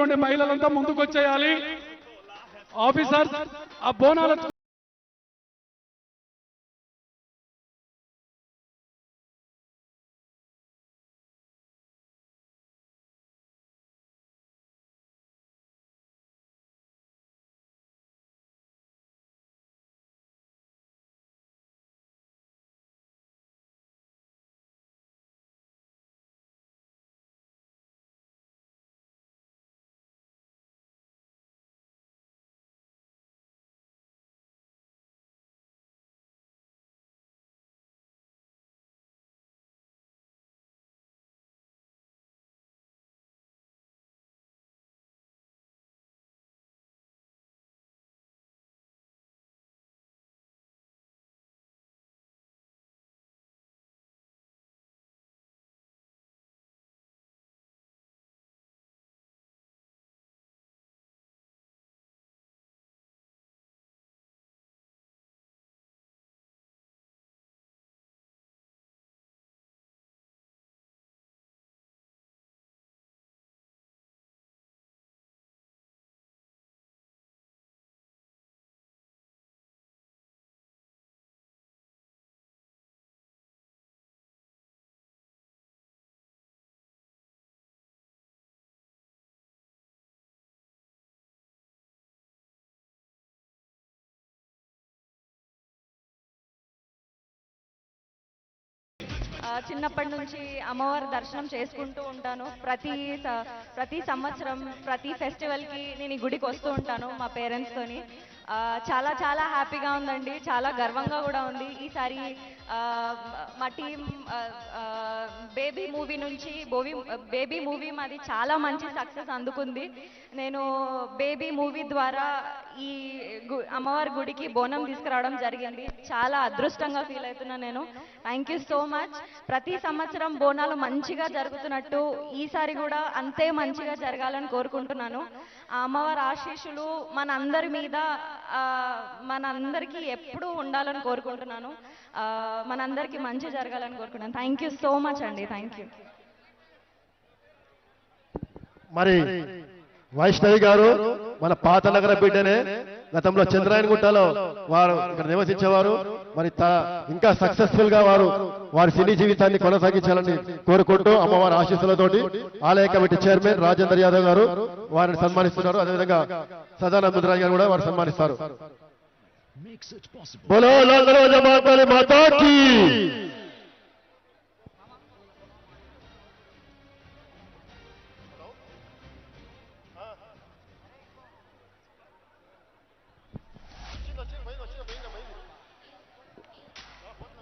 ఉన్నటువంటి మహిళలంతా ముందుకు వచ్చేయాలి. ఆఫీసర్స్ ఆ బోనాల చిన్నప్పటి నుంచి అమ్మవారి దర్శనం చేసుకుంటూ ఉంటాను. ప్రతి సంవత్సరం ప్రతి ఫెస్టివల్కి నేను ఈ గుడికి వస్తూ ఉంటాను మా పేరెంట్స్తోని. చాలా చాలా హ్యాపీగా ఉందండి, చాలా గర్వంగా కూడా ఉంది. ఈసారి మా టీం బేబీ మూవీ నుంచి బేబీ మూవీ మాది చాలా మంచి సక్సెస్ అందుకుంది. నేను బేబీ మూవీ ద్వారా ఈ అమ్మవారి గుడికి బోనం తీసుకురావడం జరిగింది. చాలా అదృష్టంగా ఫీల్ అవుతున్నాను నేను. Thank you so much. ప్రతి సంవత్సరం బోనాలు మంచిగా జరుగుతున్నట్టు ఈసారి కూడా అంతే మంచిగా జరగాలని కోరుకుంటున్నాను. ఆ అమ్మవారి ఆశీస్సులు మనందరి మీద మనందరికీ ఎప్పుడూ ఉండాలని కోరుకుంటున్నాను. మనందరికీ మంచి జరగాలని కోరుకుంటున్నాను. థ్యాంక్ యూ సో మచ్ అండి. Thank you. మరి వైష్ణవి గారు మన పాత నగర బిడ్డనే. గతంలో చంద్రాయనగుట్టలో వారు ఇక్కడ నివసించేవారు. మరి ఇంకా సక్సెస్ఫుల్ గా వారి సినీ జీవితాన్ని కొనసాగించాలని కోరుకుంటూ అమ్మవారి ఆశీస్సులతోటి ఆలయ కమిటీ చైర్మన్ రాజేందర్ యాదవ్ గారు వారిని సన్మానిస్తున్నారు. అదేవిధంగా సదానంద ముద్రాజ్ గారు కూడా వారు సన్మానిస్తారు. బోలో లాల్ జమాత్ మాతా కీ.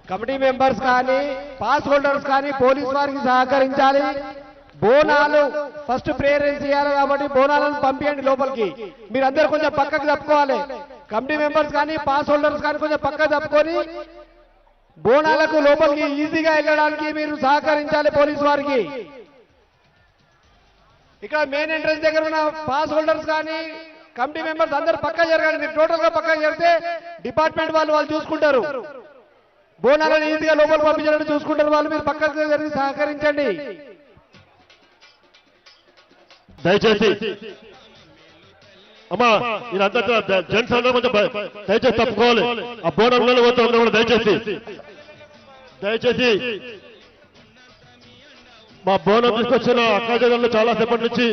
కమిటీ మెంబర్స్ కానీ పాస్ హోల్డర్స్ కానీ పోలీస్ వారికి సహకరించాలి. బోనాలు ఫస్ట్ ప్రేయరెన్స్ చేయాలి కాబట్టి బోనాలను పంపించండి లోపలికి. మీరందరూ కొంచెం పక్కకు తప్పుకోవాలి. కమిటీ మెంబర్స్ కానీ పాస్ హోల్డర్స్ కానీ కొంచెం పక్కకు తప్పుకొని బోనాలకు లోపలికి ఈజీగా వెళ్ళడానికి మీరు సహకరించాలి పోలీస్ వారికి. ఇక్కడ మెయిన్ ఎంట్రన్స్ దగ్గర ఉన్న పాస్ హోల్డర్స్ కానీ కమిటీ మెంబర్స్ అందరూ పక్క జరగండి. మీరు టోటల్ గా పక్కకు జరిగితే డిపార్ట్మెంట్ వాళ్ళు చూసుకుంటారు. బోనాలను ఈజీగా లోపల పంపించాలని చూసుకుంటారు వాళ్ళు. మీరు పక్కకు జరిగి సహకరించండి దయచేసి. అమ్మా మీరంతా జెంట్స్ అందరూ కొంచెం దయచేసి తప్పుకోవాలి. ఆ బోనంలో పోతే కూడా దయచేసి మా బోనం తీసుకొచ్చిన అక్కా జగన్లు చాలా సేపటి నుంచి